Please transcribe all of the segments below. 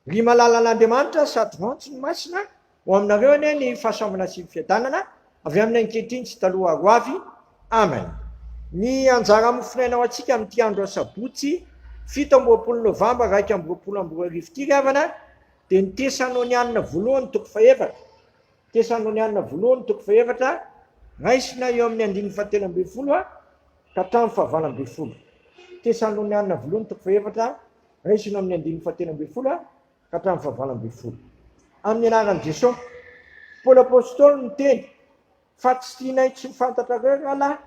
ry malala an'Andriamanitra sady vantso ny masina ho aminareo ane ny fahasoavana sy ny fiadanana avy amin'ny ankehitriny sy taloha ho avy. Amen. Ny anjara mofinainao atsika amin'ity andro asabotsy 7 Novambra 2020 ity ravana dia ny Tesalonianina voalohany toko fahaefatra. Tesalonianina voalohany toko fahaefatra raisina eo amin'ny 9:17 ka hatramin'ny 20:20. Tesalonianina voalohany toko fahaefatra raisina amin'ny 9:17 ka hatramin'ny 20:20. Amin'ny anaran'i Jesosy, Paoly apôstôly no teny fa tsy tianay tsy fantatrareo rahala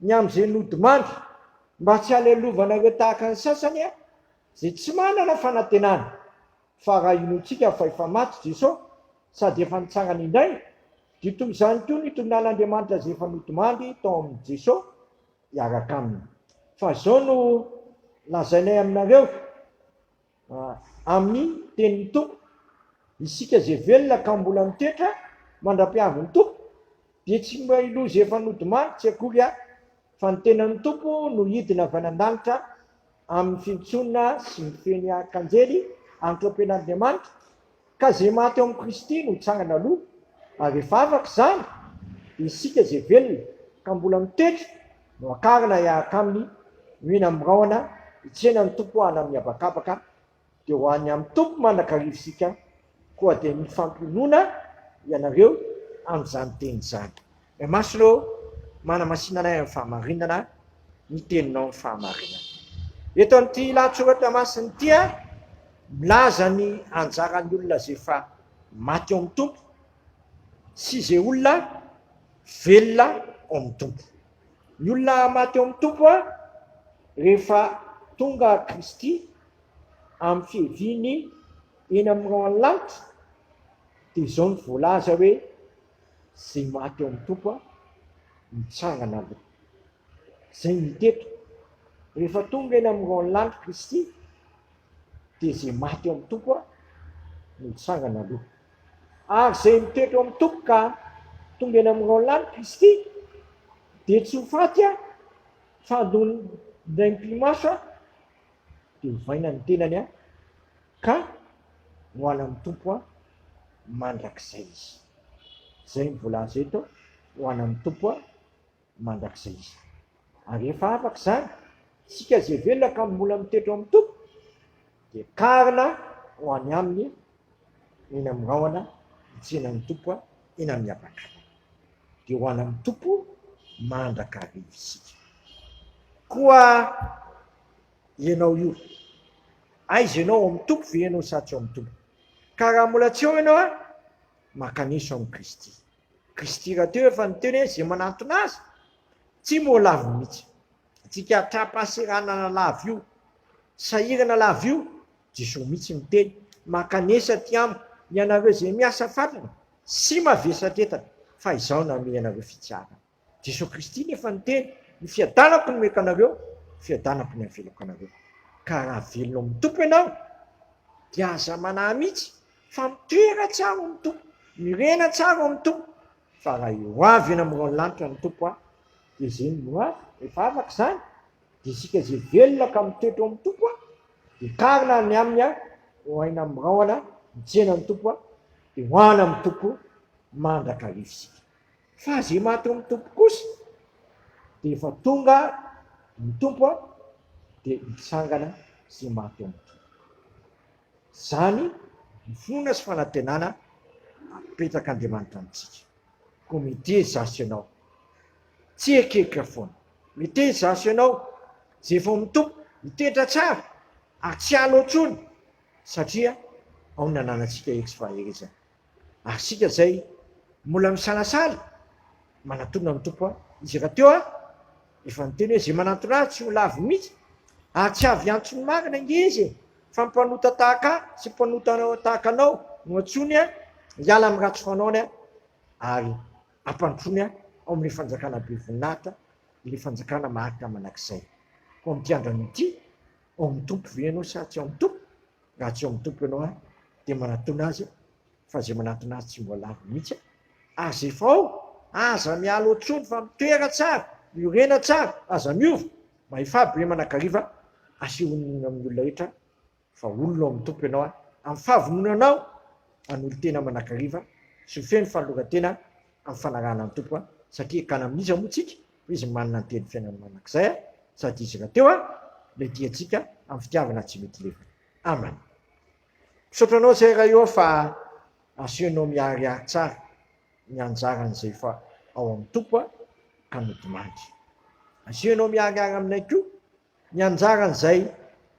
ny amin'izay nodimandry mba tsy halelovana tahaka ny sasany zay tsy manana fanantenana, fa raha inotsika fa efa maty Jesosy sady efa nitsangana indray, dia toy izany koa ny tonan'Andriamanitra zay efa nodimandry tao amin'ny Jesosy hiaraka aminy. Fa zao no lazainay aminareo amin'ny tenin'ny tompo, isika zay velona ka mbola mitoetra mandra-piavin'ny tompo dia tsy mba iloza efa nodimandry tsy akory fa ny tenan'ny tompo no hidina avy any an-danitra amin'ny fintsonana sy ny feny akanjely anklopel'Andriamanitra, ka zay maty eo amin'ny Kristy no hitsangana aloha. Ary rehefa afaka zany dia isika zay velona ka mbola mitoetra no akarina hiaraka aminy mihina mirahona hitsena ny tompo ho any amin'ny habakabaka, dia ho any amin'ny tompo mandrakarivo isika koa dia mifampinoana ianareo amin'izany teny izany. Masilo manamasinanay amin'ny fahamarinana ny teninao ny fahamarinana. Eto amin'ity lahatsoratra masiny ity milaza ny anjaran'ny olona zay efa maty eo amin'ny tompo sy izay olona velona ao amin'ny tompo. Ny olona maty eo amin'ny tompo rehefa tonga Kristy amin'ny fiheviny eny amin'ny rano lanitra dia izao ny voalaza hoe zay maty eo amin'ny tompo mitsangana aloha. Zay miteto rehefa tonga eny amin'ny rano lanitra Kristy dia zay maty eo amin'ny tompo mitsangana aloha. Ary zay miteto amin'ny tompo ka tonga eny amin'ny rano lanitra Kristy dia tsy ho faty fa adony ndray mpimaso dia hovaina ny tenany ka ho any amin'ny tompo mandrakizay izy. Zay ny voalaza eto, ho any amin'ny tompo mandrakizay izy. Ary rehefa afaka zany isika zay velona ka mbola miteto amin'ny tompo dia karina ho any aminy eny amin'ny rahona hitsenan'ny tompo eny amin'ny habakabaka, dia ho any amin'ny tompo mandrakarivo isika. Koa ianao io, aiza ianao ao amin'ny tompo ve ianao sa tsy ao amin'ny tompo? Ka raha mbola tsy ao ianao makaneso amin'ny Kristy. Kristy raha teo efa niteny hoe zay manantona azy tsy moa lavo mihitsy. Tsika tra-pahaseranana lavo io, sahirana lavo io, Jesosy mihitsy miteny makanesa ty amiko ianareo zay miasa fatrana sy mavesatra entana fa izaho nanome ianareo fitiavana. Jesosy Kristy nefa niteny ny fiadanako no meko anareo, fiadanako ny avelako anareo. Ka raha velona amin'ny tompo ianao dia aza manahy mihitsy fa mitoera tsara amin'ny tompo, mirena tsara amin'ny tompo. Fa raha io avy eny amin'ny rano lanitra ny tompo dia zay no avy. Rehefa afaka zany dia isika zay velona ka mitoetra amin'ny tompo dia karina ny aminy ho aina amin'ny rahona mitsena ny tompo dia ho any amin'ny tompo mandrakarivo isika. Fa zay maty amin'ny tompo kosa dia efa tonga ny tompo dia mitsangana zay maty eo amin'ny tompo. Zany ny fonona sy fanantenana apetraka Andriamanitra amintsika. Koa mety zasy ianao tsy ekeka foana, mety zasy ianao zay efa amin'ny tompo mitetra tsara ary tsy aloatrony satria ao ny ananantsika eky sy fahaherezana. Ary sika zay mbola misalasala manatona amin'ny tompo izy raha teo efa niteny hoe zay manantona azy tsy ho lavo mihitsy ary tsy avy antsony marina nge izy fa mpanota tahaka sy mpanota tahaka anao no antsony hiala amin'ny ratsy fanaony ary ampantrony ao amin'ny fanjakana be voninahitra, le fanjakana maharitra manakizay. Ko amin'ity androany ity ao amin'ny tompo ve ianao sa tsy ao amin'ny tompo? Raha tsy ao amin'ny tompo ianao dia manatona azy fa zay manatona azy tsy mbola lavo mihitsy. Ary zay efa ao aza mialo antsony fa mitoera tsara, miorena tsara, aza miova mahefa be manakariva asehonina amin'ny olona rehetra fa olona ao amin'ny tompo ianao amin'ny fahavononanao an'olo tena manakariva sy feno fahalokatena amin'ny fanarana ny tompo satria kana amin'izy moa tsika izy manana ny teny fiainana manakizay sady izy rahateo le diantsika amin'ny fitiavana tsy mety levy. Amen. Misotranao zay raha eo fa asianao miariary tsara ny anjaran'izay fa ao amin'ny tompo ka nodomandry. Asianao miariary aminay koa ny anjaran'izay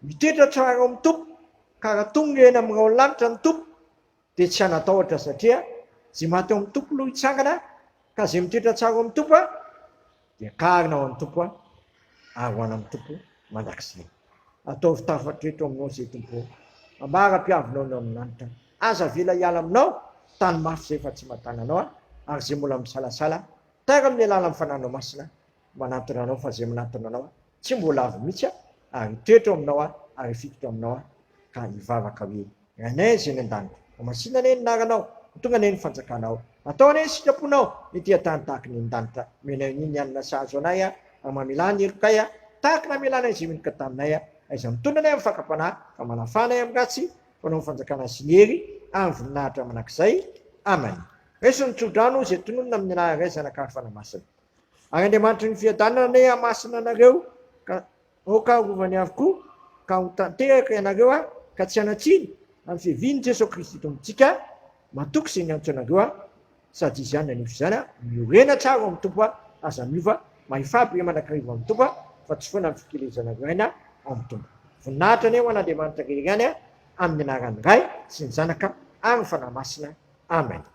mitoetra tsara ao amin'ny tompo ka raha tonga eny amin'irao lanitra ny tompo dia tsy hanatahotra satria zay maty ao amin'ny tompo aloha hitsangana ka zay mitoetra tsara ao amin'ny tompo dia karina ao amin'ny tompo ary ho any amin'ny tompo mandrakizay. Ataovy tafatreto aminao zay tompo ambara-piavinao no amin'ny lanitra aza vela hiala aminao tany mafy zay fa tsy mahatananao ary zay mbola misalasala tara amin'ny alala amin'ny fananao masina manatona anao fa zay manatona anao tsy mbola avy mihitsy ary toetra aminao ary fikotra aminao ka hivavaka hoe ranay zay ny an-danitra masina ane naranao tonga ane ny fanjakanao atao ane sitraponao ny tia tany tahaka ny an-danitra menao iny anina sahazo anay ary mamelany elokay tahaka na melana izay menika taminay aiza mitondra anay amin'ny fakapanahy fa manafanay amin'ny ratsy fanao fanjakana sy ny hery amin'ny voninahitra manakizay. Amen. Reso ny tsodrano zay tononona amin'ny anaray zanakary fanamasina ary Andriamanitra ny fiadanana nay amasina anareo ka oka rovany avokoa ka ho tanteraka ianareo ka tsy hanatsiny amin'ny fiaviany Jesosy Kristy tombontsika matoky izay ny antso anareo sady izy ihany nanify zany miorena tsara ao amin'ny tompo aza miova mahifaby manakariva amin'ny tompo fa tsy foana amin'ny fikelezanareo aina ao amin'ny tompo. Voninahitra ane ho an'Andriamanitra rery ihany amin'ny anaran'ny Ray sy ny Zanaka ary ny fanahy masina. Amen.